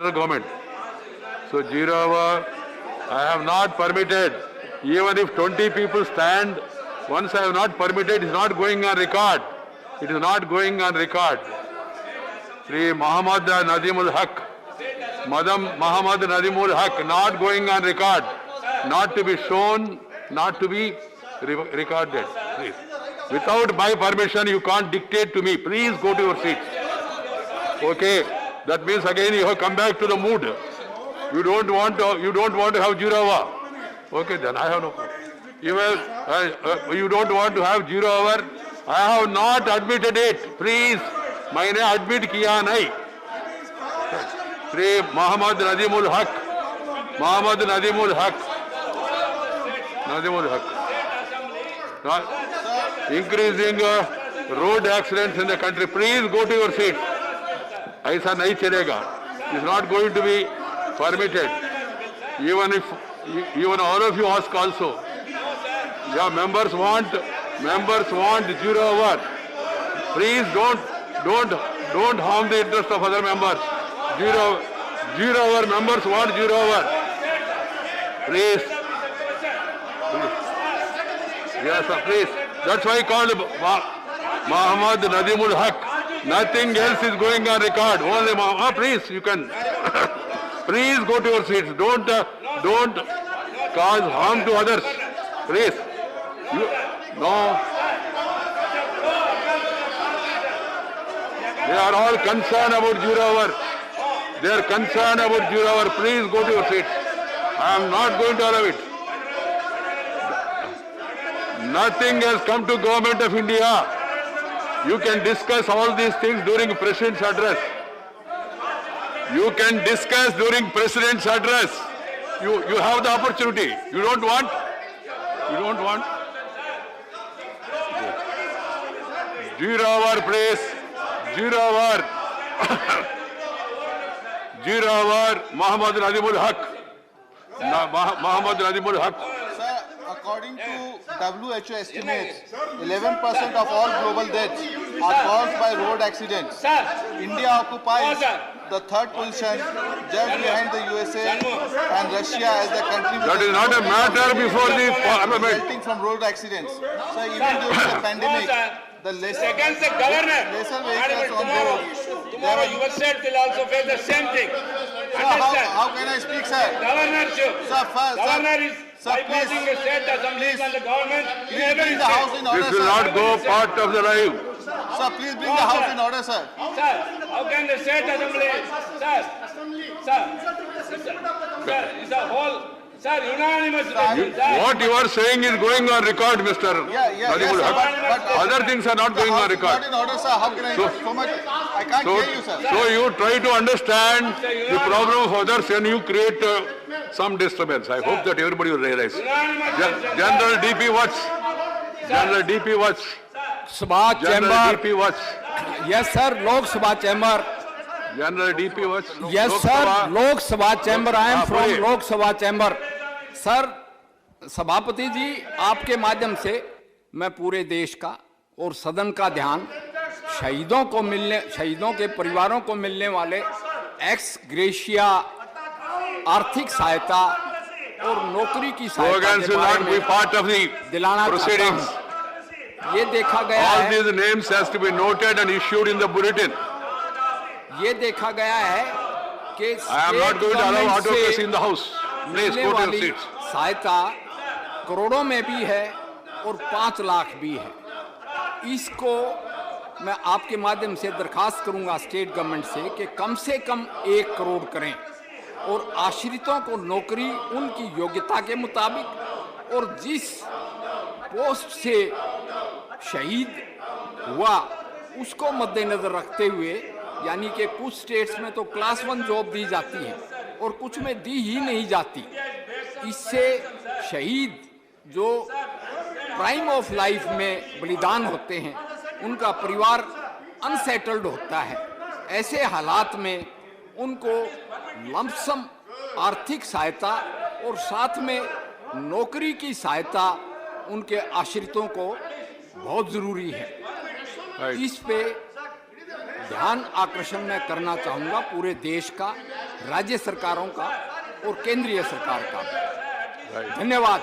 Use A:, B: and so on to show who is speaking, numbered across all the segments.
A: central government. So 0 hour, I have not permitted. Even if 20 people stand, once I have not permitted, it is not going on record. It is not going on record. Sri Muhammad Nadimul Haq, Madam Muhammad Nadimul Haq, not going on record, not to be shown, not to be recorded. Please. Without my permission, you can't dictate to me. Please go to your seats. Okay, that means again you have come back to the mood. You don't want to have 0 hour. Okay, then I have no problem. You don't want to have 0 hour. I have not admitted it. Please, मैंने admit किया नहीं. Sri Muhammad Nadimul Haq, Muhammad Nadimul Haq, Nadimul Haq. Increasing road accidents in the country. Please go to your seat. ऐसा नहीं चलेगा. It's not going to be permitted. Even all of you ask also. Yeah, members want 0 hour. Please don't harm the interest of other members. 0 hour members want 0 hour. Please. Yes, sir, please. That's why I called Muhammad Nadimul Haq. Nothing else is going on record. Only Muhammad. Please, you can. Please go to your seats. Don't cause harm to others. Please. No. They are all concerned about 0 hour. They are concerned about 0 hour. Please go to your seats. I am not going to allow it. Nothing has come to Government of India. You can discuss all these things during President's address. You can discuss during President's address. You have the opportunity. You don't want? You don't want? 0 hour, please. 0 hour. 0 hour. Muhammad Nadimul Haq. Muhammad Nadimul Haq.
B: Sir, according to WHO estimates, 11% of all global deaths are caused by road accidents. India occupies the 3rd position, just behind the USA and Russia as the country.
A: That is not a matter before the parliament.
B: Resulting from road accidents. So even during the pandemic, the lesser vehicles on the road.
C: Your state will also face the same thing.
B: How can I speak, sir?
C: Governorship. Governor is bypassing the state assemblies and the government.
B: Please bring the house in order,
A: This will not go part of the live.
B: Sir, please bring the house in order, sir.
C: Sir, how can the state assembly? Sir, it's a whole. Sir, unanimous.
A: What you are saying is going on record, Mr. Nadimul Haq.
B: But
A: Other things are not going on record.
B: Not in order, sir. How can I so much? I can't hear you, sir.
A: So you try to understand the problem of others and you create some disturbance. I hope that everybody will realize. General DP Watts. General DP Watts.
D: Sabha
A: General
D: Chamber.
A: DP Watts.
D: Yes, sir. Lok Sabha Chamber.
A: General DP Watts.
D: Yes, sir. Lok Sabha Chamber. I am from Lok Sabha Chamber. Sir, सभापति जी, आपके माध्यम से मैं पूरे देश का और सदन का ध्यान शहीदों के परिवारों को मिलने वाले एक्स ग्रेशिया आर्थिक सहायता और नौकरी की सहायता के बारे में दिलाना चाहता हूं। ये देखा गया है।
A: All these names has to be noted and issued in the bulletin.
D: ये देखा गया है कि
A: I am not going to allow autocracy in the house. Please go to your seats.
D: सहायता करोड़ों में भी है और 5 लाख भी है। इसको मैं आपके माध्यम से दरखास्त करूंगा स्टेट गवर्नमेंट से कम 1 करोड़ करें और आश्रितों को नौकरी उनकी योग्यता के मुताबिक और जिस पोस्ट से शहीद हुआ उसको मद्देनजर रखते हुए, यानी कि कुछ स्टेट्स में तो क्लास 1 जॉब दी जाती है और कुछ में दी ही नहीं जाती। इससे शहीद जो प्राइम ऑफ लाइफ में बलिदान होते हैं उनका परिवार अनसेटल्ड होता है। ऐसे हालात में उनको लमसम आर्थिक सहायता और साथ में नौकरी की सहायता उनके आश्रितों को बहुत ज़रूरी है। इस पे ध्यान आकर्षण मैं करना चाहूँगा पूरे देश का, राज्य सरकारों का और केंद्रीय सरकार का। धन्यवाद।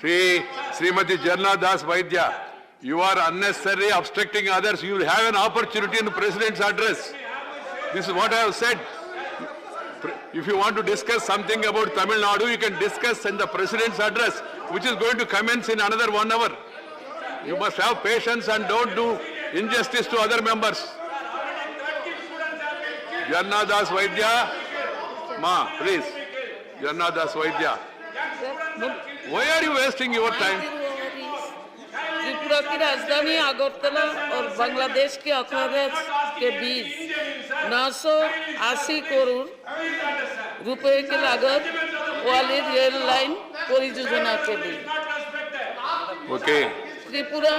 A: Srimati Janna Das Vaidya, you are unnecessarily obstructing others. You will have an opportunity in the President's address. This is what I have said. If you want to discuss something about Tamil Nadu, you can discuss in the President's address, which is going to commence in another 1 hour. You must have patience and don't do injustice to other members. Janna Das Vaidya, Ma, please. Janna Das Vaidya. Why are you wasting your time?
E: Tripura की राजधानी अगरतला और बांग्लादेश के अखाड़ा के बीच 980 करोड़ रुपए की लागत वाली rail line परियोजना के लिए
A: Okay.
E: त्रिपुरा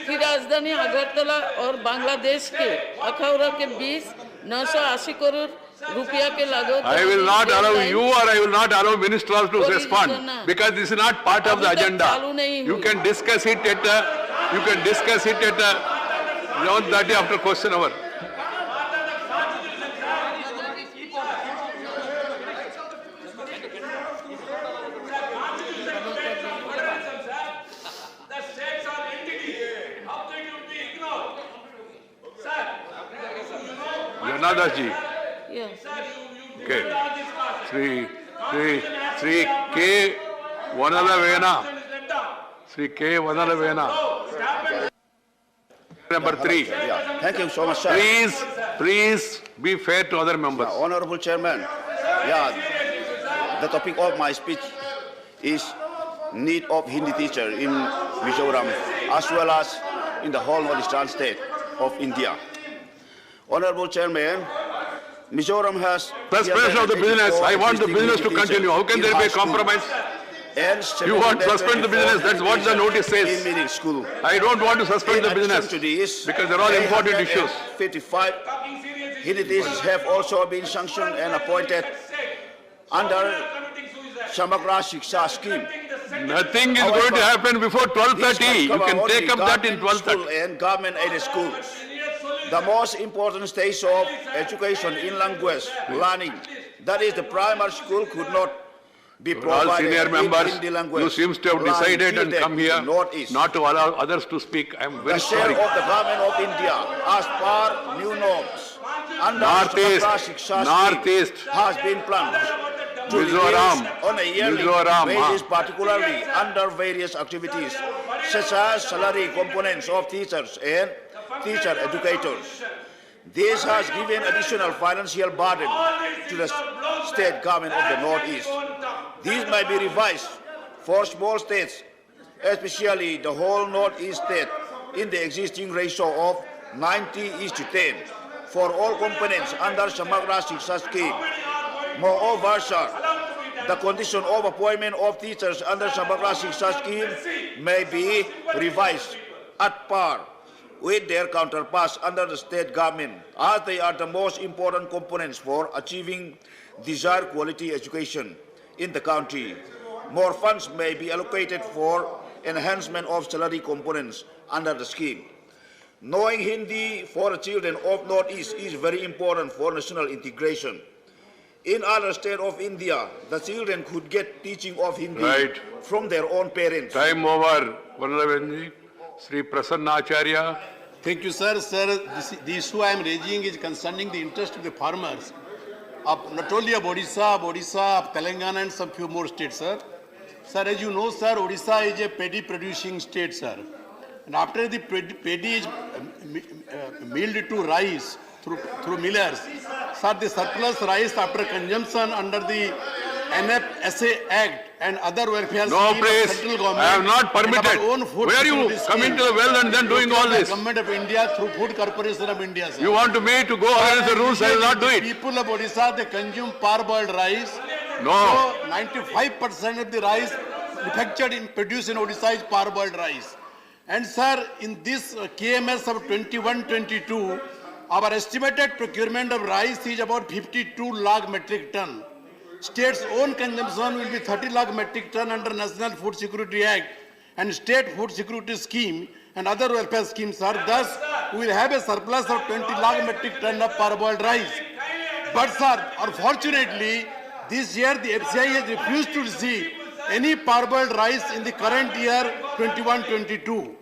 E: की राजधानी अगरतला और बांग्लादेश के अखाड़ा के बीच 980 करोड़ रुपया के लागत।
A: I will not allow you or I will not allow ministers to respond because this is not part of the agenda. You can discuss it at 11:30 after question hour.
C: The states are entities. How can you be ignored? Sir,
A: Jannadas ji.
E: Yes.
A: Okay. Sri K. Vanalavena. Sri K. Vanalavena. Number 3.
F: Yeah. Thank you so much, sir.
A: Please be fair to other members.
F: Honorable Chairman, yeah, the topic of my speech is need of Hindi teacher in Mizoram as well as in the whole northeastern state of India. Honorable Chairman, Mizoram has...
A: Suspension of the business. I want the business to continue. How can there be a compromise? You want to suspend the business. That's what the notice says.
F: School.
A: I don't want to suspend the business because they're all important issues.
F: 55 Hindi teachers have also been sanctioned and appointed under Samagra Shiksha scheme.
A: Nothing is going to happen before 12:30. You can take up that in 12:30.
F: And government-aided schools. The most important stage of education in language learning, that is the primary school, could not be provided.
A: All senior members,
F: in the language
A: you seems to have decided and come here not to allow others to speak. I am very
F: the share
A: sorry.
F: of the government of India as per new norms under
A: Northeast,
F: Samagra Shiksha
A: Northeast.
F: scheme has been plunged to
A: Mizoram,
F: reduce on a yearly
A: Mizoram,
F: basis, particularly under various activities such as salary components of teachers and teacher educators. This has given additional financial burden to the state government of the Northeast. These may be revised for small states, especially the whole Northeast state, in the existing ratio of 90:10 for all components under Samagra Shiksha scheme. Moreover, sir, the condition of appointment of teachers under Samagra Shiksha scheme may be revised at par with their counterparts under the state government, as they are the most important components for achieving desired quality education in the country. More funds may be allocated for enhancement of salary components under the scheme. Knowing Hindi for the children of Northeast is very important for national integration. In other states of India, the children could get teaching of Hindi from their own parents.
A: Time over. Vanalavena. Sri Prasanna Acharya.
G: Thank you, sir. Sir, the issue I am raising is concerning the interest of the farmers of not only of Odisha, of Telangana and some few more states, sir. Sir, as you know, sir, Odisha is a paddy producing state, sir. And after the paddy is milled to rice through millers, sir, the surplus rice after consumption under the NFSA Act and other welfare schemes of central government.
A: I have not permitted. Where are you coming to the well and then doing all this?
G: Government of India through Food Corporation of India, sir.
A: You want me to go against the rules? I will not do it.
G: People of Odisha, they consume parboiled rice.
A: No.
G: So 95% of the rice produced in Odisha is parboiled rice. And sir, in this KMS of 21-22, our estimated procurement of rice is about 52 lakh metric ton. State's own consumption will be 30 lakh metric ton under National Food Security Act and State Food Security Scheme and other welfare schemes are. Thus, we will have a surplus of 20 lakh metric ton of parboiled rice. But sir, unfortunately, this year the FCI has refused to receive any parboiled rice in the current year 21-22.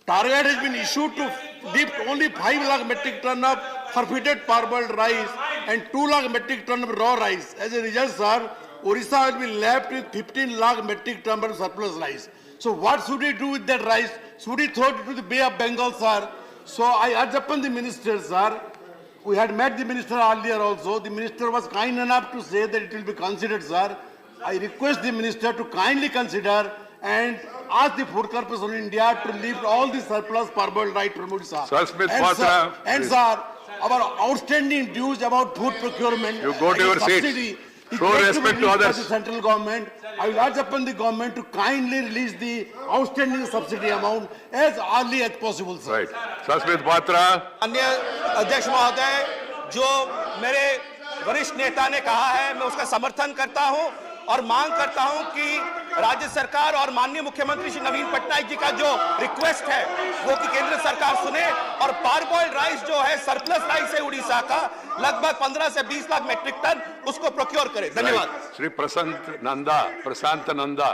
G: Target has been issued to lift only 5 lakh metric ton of forfeited parboiled rice and 2 lakh metric ton of raw rice. As a result, sir, Orissa will be left with 15 lakh metric ton of surplus rice. So what should we do with that rice? Should we throw it to the Bay of Bengal, sir? So I urge upon the minister, sir. We had met the minister earlier also. The minister was kind enough to say that it will be considered, sir. I request the minister to kindly consider and ask the Food Corporation of India to lift all the surplus parboiled rice from Odisha. And sir, our outstanding dues about food procurement.
A: You go to your seat. Show respect to others.
G: The central government. I will urge upon the government to kindly release the outstanding subsidy amount as early as possible, sir.
A: Right. Sasmit Patra.
H: अन्य अध्यक्ष महोदय, जो मेरे वरिष्ठ नेता ने कहा है, मैं उसका समर्थन करता हूं और मांग करता हूं कि राज्य सरकार और माननीय मुख्यमंत्री श्री नवीन पटनायक जी का जो रिक्वेस्ट है वो कि केंद्र सरकार सुने और पारबॉइल्ड राइस जो है सरप्लस राइस है उड़ीसा का लगभग 15 से 20 लाख मेट्रिक टन उसको प्रोक्योर करे। धन्यवाद।
A: श्री प्रशांत नंदा।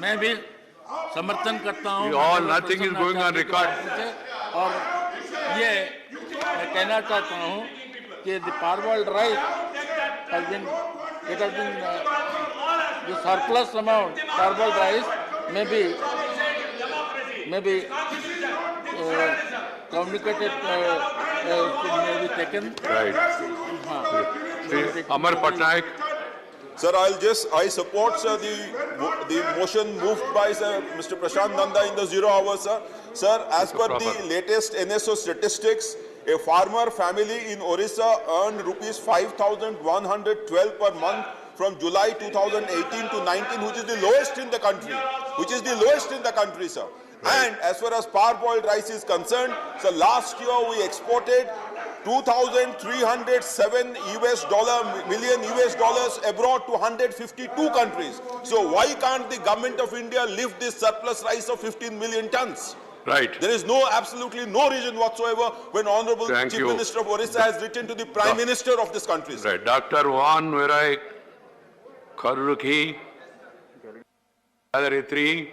I: मैं भी समर्थन करता हूं।
A: All nothing is going on record.
I: और ये मैं कहना चाहता हूं कि the parboiled rice has been the surplus amount parboiled rice may be communicated may be taken.
A: Right. Amar Patnaik.
J: Sir, I support sir, the motion moved by sir, Mr. Prashant Nanda in the 0 hour, sir. Sir, as per the latest NSO statistics, a farmer family in Orissa earned rupees 5,112 per month from July 2018 to 19, which is the lowest in the country. Sir. Right. And as far as parboiled rice is concerned, so last year we exported $2,307 million abroad to 152 countries. So why can't the government of India lift this surplus rice of 15 million tons?
A: Right.
J: There is absolutely no reason whatsoever when Honorable Chief Minister of Orissa has written to the Prime Minister of this country.
A: Right. Dr. Van Verai Kharuki, Gallery 3,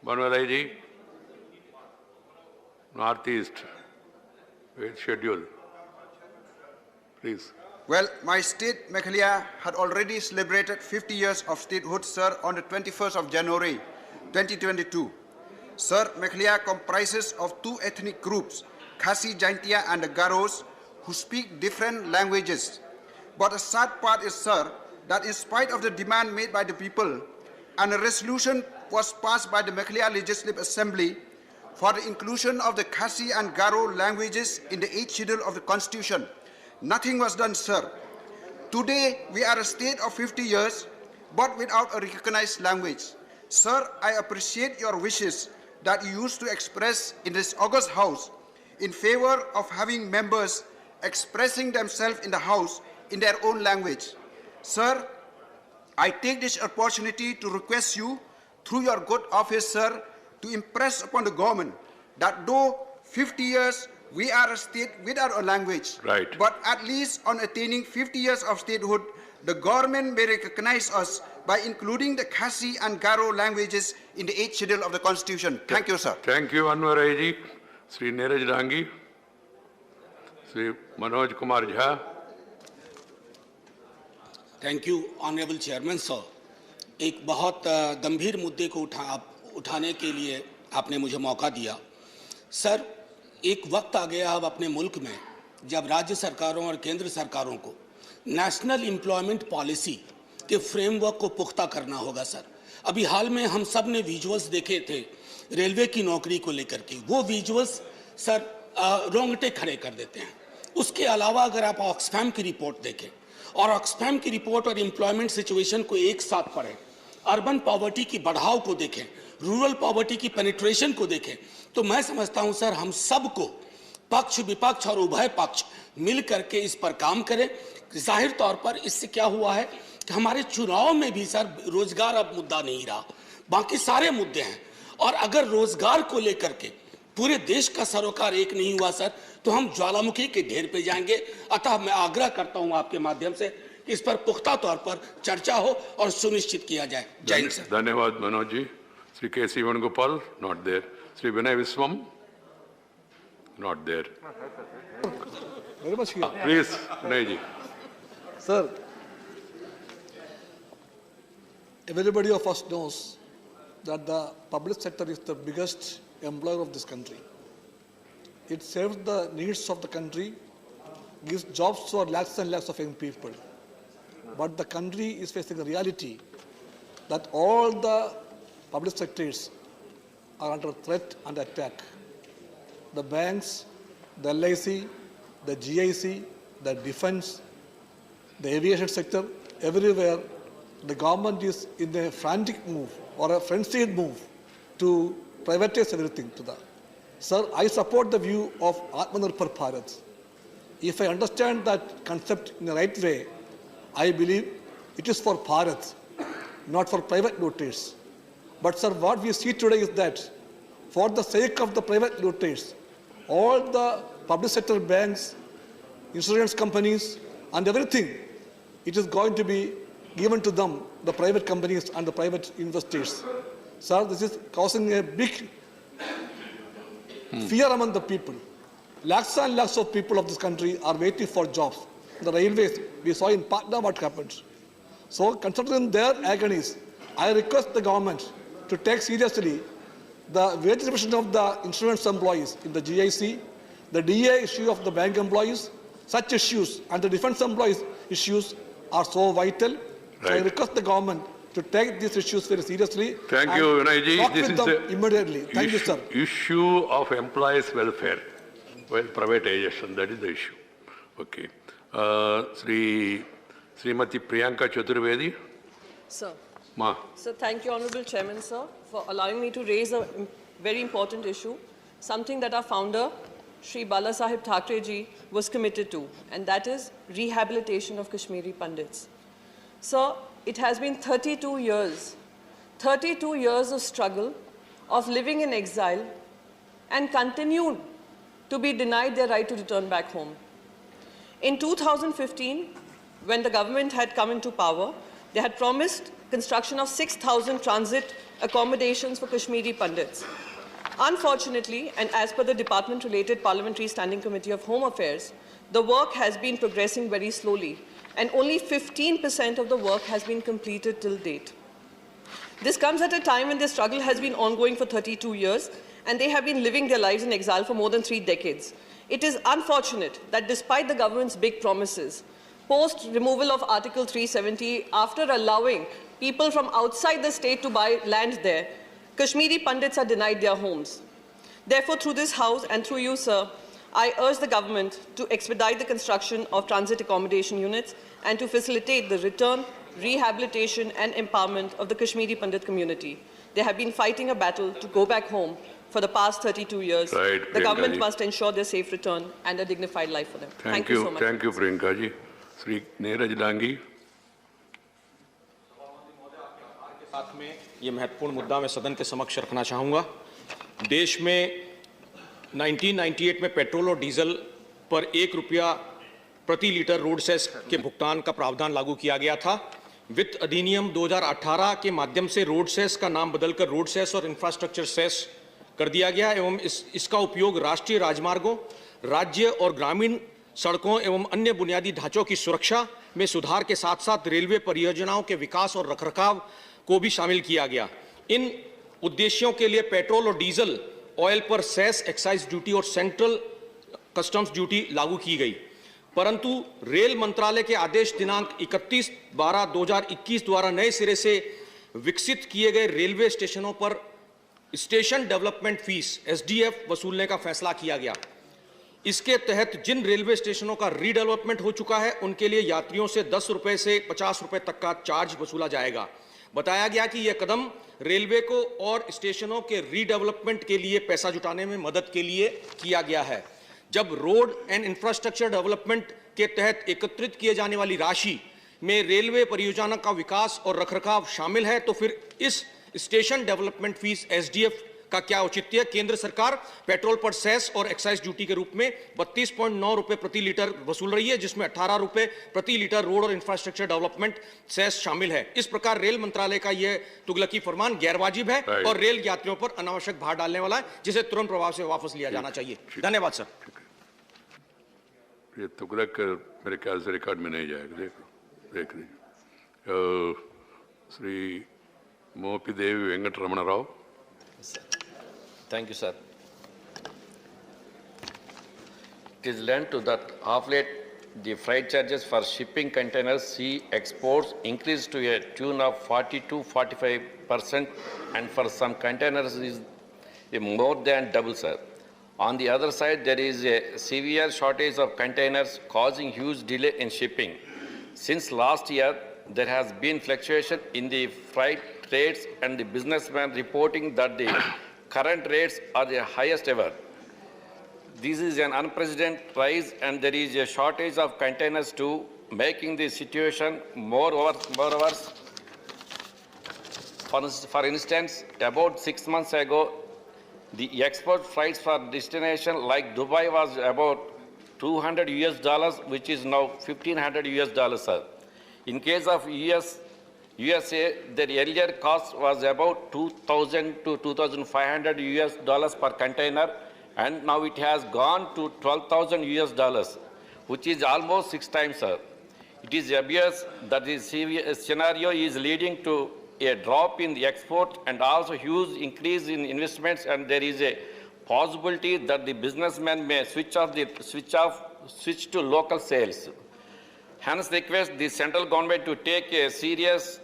A: Banwalaiji, Northeast, with schedule. Please.
K: Well, my state, Meghalaya, had already celebrated 50 years of statehood, sir, on the 21st of January, 2022. Sir, Meghalaya comprises of two ethnic groups, Khasi, Jaintia and the Garos, who speak different languages. But the sad part is, sir, that in spite of the demand made by the people, and a resolution was passed by the Meghalaya Legislative Assembly for the inclusion of the Khasi and Garo languages in the 8th schedule of the Constitution, nothing was done, sir. Today, we are a state of 50 years, but without a recognized language. Sir, I appreciate your wishes that you used to express in this august house in favor of having members expressing themselves in the house in their own language. Sir, I take this opportunity to request you, through your good office, sir, to impress upon the government that though 50 years we are a state without a language,
A: right,
K: but at least on attaining 50 years of statehood, the government may recognize us by including the Khasi and Garo languages in the 8th schedule of the Constitution. Thank you, sir.
A: Thank you, Anwar Sri Neeraj Dangi, Sri Manoj Kumar Jha.
L: Thank you honourable chairman sir, एक बहुत गंभीर मुद्दे को उठाने के लिए आपने मुझे मौका दिया। सर, एक वक्त आ गया अब अपने मुल्क में जब राज्य सरकारों और केंद्र सरकारों को नेशनल एम्प्लॉयमेंट पॉलिसी के फ्रेमवर्क को पुख्ता करना होगा। सर, अभी हाल में हम सब ने विजुअल्स देखे थे रेलवे की नौकरी को लेकर के, वो विजुअल्स सर रोंगटे खड़े कर देते हैं। उसके अलावा अगर आप ऑक्सफैम की रिपोर्ट देखें और ऑक्सफैम की रिपोर्ट और एम्प्लॉयमेंट सिचुएशन को एक साथ पढ़ें, अर्बन पॉवर्टी की बढ़ाव को देखें, रूरल पॉवर्टी की पेनिट्रेशन को देखें, तो मैं समझता हूं सर हम सबको पक्ष विपक्ष और उभय पक्ष मिल करके इस पर काम करें। जाहिर तौर पर इससे क्या हुआ है कि हमारे चुनाव में भी सर रोजगार अब मुद्दा नहीं रहा, बाकी सारे मुद्दे हैं और अगर रोजगार को लेकर के पूरे देश का सरोकार एक नहीं हुआ सर, तो हम ज्वालामुखी के ढेर पे जाएंगे। अतः मैं आग्रह करता हूं आपके माध्यम से कि इस पर पुख्ता तौर पर चर्चा हो और सुनिश्चित किया जाए। जय हिंद सर।
A: धन्यवाद Manoj ji. Shri K C. Venugopal, not there. Shri Vinay Vishwam, not there. Please Vinay ji.
M: Sir, everybody of us knows that the public sector is the biggest employer of this country. It serves the needs of the country, gives jobs for lakhs and lakhs of young people. But the country is facing a reality that all the public sectors are under threat and attack. The banks, the LIC, the GIC, the defense, the aviation sector, everywhere the government is in a frantic move or a frenzied move to privatize everything to the. Sir, I support the view of Atmanirbhar Bharat. If I understand that concept in the right way, I believe it is for Bharat, not for private looters. But sir, what we see today is that for the sake of the private looters, all the public sector banks, insurance companies, and everything, it is going to be given to them, the private companies and the private investors. Sir, this is causing a big fear among the people. Lakhs and lakhs of people of this country are waiting for jobs. The railways, we saw in Patna what happened. So, considering their agonies, I request the government to take seriously the wage revision of the insurance employees in the GIC, the DA issue of the bank employees. Such issues and the defense employees issues are so vital. Right. So I request the government to take these issues very seriously.
A: Thank you, Vinay ji.
M: This is the immediately. Thank you, sir.
A: Issue of employees' welfare, well, privatization, that is the issue. Okay. Srimati Priyanka Chaturvedi.
N: Sir.
A: Ma.
N: Sir, thank you, Honorable Chairman, sir, for allowing me to raise a very important issue, something that our founder, Shri Balasaheb Thackeray ji, was committed to, and that is rehabilitation of Kashmiri Pandits. Sir, it has been 32 years of struggle, of living in exile, and continued to be denied their right to return back home. In 2015, when the government had come into power, they had promised construction of 6,000 transit accommodations for Kashmiri Pandits. Unfortunately, and as per the department-related Parliamentary Standing Committee of Home Affairs, the work has been progressing very slowly, and only 15% of the work has been completed till date. This comes at a time when the struggle has been ongoing for 32 years, and they have been living their lives in exile for more than 3 decades. It is unfortunate that despite the government's big promises, post-removal of Article 370, after allowing people from outside the state to buy land there, Kashmiri Pandits are denied their homes. Therefore, through this House and through you, sir, I urge the government to expedite the construction of transit accommodation units and to facilitate the return, rehabilitation and empowerment of the Kashmiri Pandit community. They have been fighting a battle to go back home for the past 32 years.
A: Right,
N: the government must ensure their safe return and a dignified life for them. Thank you so much.
A: Thank you, Priyanka ji. Sri Neeraj Dangi.
H: साथ में ये महत्वपूर्ण मुद्दा मैं सदन के समक्ष रखना चाहूँगा। देश में 1998 में पेट्रोल और डीजल पर ₹1 प्रति लीटर रोड सेस के भुगतान का प्रावधान लागू किया गया था। वित्त अधिनियम 2018 के माध्यम से रोड सेस का नाम बदलकर रोड सेस और इंफ्रास्ट्रक्चर सेस कर दिया गया एवं इसका उपयोग राष्ट्रीय राजमार्गों, राज्य और ग्रामीण सड़कों एवं अन्य बुनियादी ढांचों की सुरक्षा में सुधार के साथ साथ रेलवे परियोजनाओं के विकास और रखरखाव को भी शामिल किया गया। इन उद्देश्यों के लिए पेट्रोल और डीजल ऑयल पर सेस, एक्साइज ड्यूटी और सेंट्रल कस्टम्स ड्यूटी लागू की गई, परंतु रेल मंत्रालय के आदेश दिनांक 31/12/2021 द्वारा नए सिरे से विकसित किए गए रेलवे स्टेशनों पर स्टेशन डेवलपमेंट फीस (SDF) वसूलने का फैसला किया गया। इसके तहत जिन रेलवे स्टेशनों का रीडेवलपमेंट हो चुका है उनके लिए यात्रियों से ₹10 से ₹50 तक का चार्ज वसूला जाएगा। बताया गया कि यह कदम रेलवे को और स्टेशनों के रीडेवलपमेंट के लिए पैसा जुटाने में मदद के लिए किया गया है। जब रोड एंड इंफ्रास्ट्रक्चर डेवलपमेंट के तहत एकत्रित किए जाने वाली राशि में रेलवे परियोजना का विकास और रखरखाव शामिल है तो फिर इस स्टेशन डेवलपमेंट फीस (SDF) का क्या औचित्य है? केंद्र सरकार पेट्रोल पर सेस और एक्साइज ड्यूटी के रूप में 32.9 रुपए प्रति लीटर वसूल रही है, जिसमें 18 रुपए प्रति लीटर रोड और इंफ्रास्ट्रक्चर डेवलपमेंट सेस शामिल है। इस प्रकार रेल मंत्रालय का यह तुगलकी फरमान गैरवाजिब है और रेल यात्रियों पर अनावश्यक भार डालने वाला है, जिसे तुरंत प्रभाव से वापस लिया जाना चाहिए। धन्यवाद सर।
A: ये तुगलक मेरे ख्याल से रिकॉर्ड में नहीं जाएगा, देख लीजिए। श्री मोपिदेवी वेंकट रमण Rao.
O: Thank you, sir. It is learned to that of late the freight charges for shipping containers sea exports increased to a tune of 40 to 45%, and for some containers is more than double, sir. On the other side, there is a severe shortage of containers causing huge delay in shipping. Since last year, there has been fluctuation in the freight rates, and the businessmen reporting that the current rates are the highest ever. This is an unprecedented rise, and there is a shortage of containers too, making the situation more worse. For instance, about 6 months ago, the export flights for destination like Dubai was about $200 US, which is now $1,500 US, sir. In case of USA, the earlier cost was about $2,000 to $2,500 US per container, and now it has gone to $12,000 US, which is almost 6 times, sir. It is obvious that this scenario is leading to a drop in the export and also huge increase in investments, and there is a possibility that the businessmen may switch to local sales. Hence, request the central government to take a serious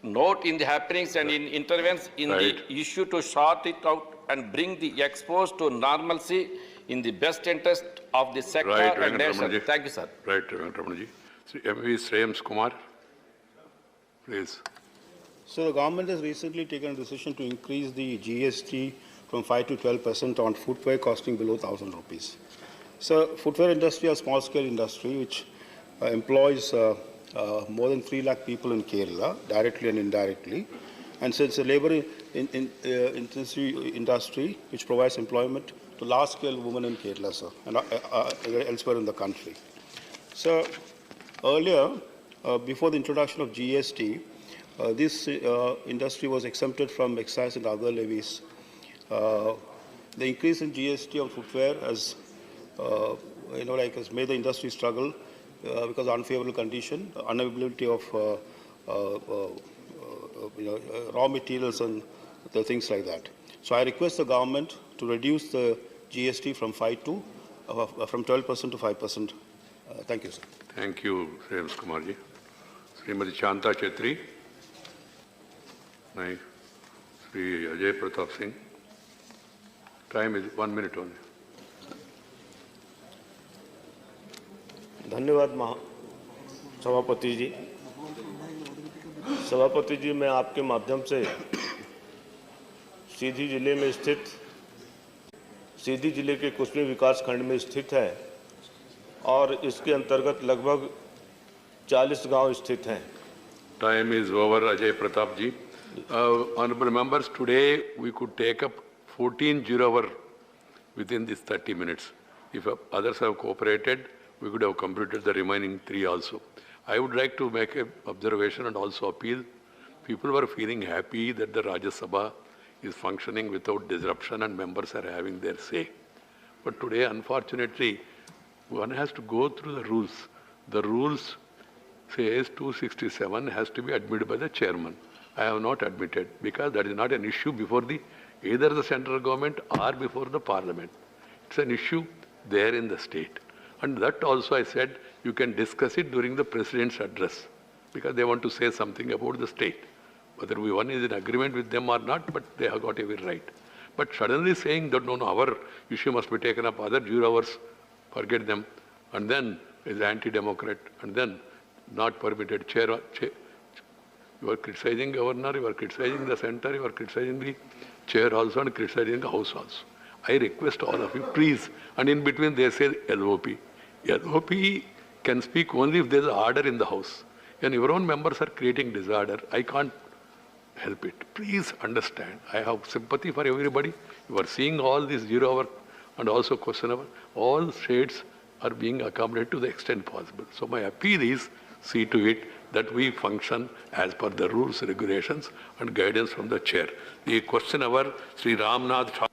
O: note in the happenings and intervenes in the issue to sort it out and bring the exports to normalcy in the best interest of the sector and nation. Thank you, sir.
A: Right, Ramaji. M.V. Shreyams Kumar, please.
P: So the government has recently taken a decision to increase the GST from 5 to 12% on footwear costing below 1,000 rupees. So footwear industry is a small-scale industry which employs more than 3 lakh people in Kerala, directly and indirectly. And so it's a labor-intensive industry which provides employment to large-scale women in Kerala, sir, and elsewhere in the country. So earlier, before the introduction of GST, this industry was exempted from excise and other levies. The increase in GST on footwear has, has made the industry struggle because of unfavorable condition, unavailability of raw materials and things like that. So I request the government to reduce the GST from 12% to 5%. Thank you, sir.
A: Thank you, Shreyams Kumarji. Srimati Shanta Chetri. Naik. Sri Ajay Pratap Singh. Time is 1 minute only.
Q: धन्यवाद सभापति जी। सभापति जी, मैं आपके माध्यम से सीधी जिले के कुसमी विकास खंड में स्थित है और इसके अंतर्गत लगभग 40 गांव स्थित हैं।
A: Time is over, Ajay Pratap ji. Honorable members, today we could take up 14 zero-hour within these 30 minutes. If others have cooperated, we could have completed the remaining 3 also. I would like to make an observation and also appeal. People were feeling happy that the Rajya Sabha is functioning without disruption and members are having their say. But today, unfortunately, one has to go through the rules. The rules says 267 has to be admitted by the chairman. I have not admitted because that is not an issue before either the central government or before the parliament. It's an issue there in the state. And that also I said you can discuss it during the president's address because they want to say something about the state. Whether one is in agreement with them or not, but they have got every right. But suddenly saying that no, our issue must be taken up, other 0 hours, forget them, and then is anti-democrat, and then not permitted chair. You are criticizing governor, you are criticizing the center, you are criticizing the chair also and criticizing the house also. I request all of you, please, and in between they say LOP. LOP can speak only if there is an order in the house. And your own members are creating disorder. I can't help it. Please understand, I have sympathy for everybody. You are seeing all this 0 hour and also question hour. All shades are being accommodated to the extent possible. So my appeal is, see to it that we function as per the rules, regulations and guidance from the chair. The question hour, Sri Ramnath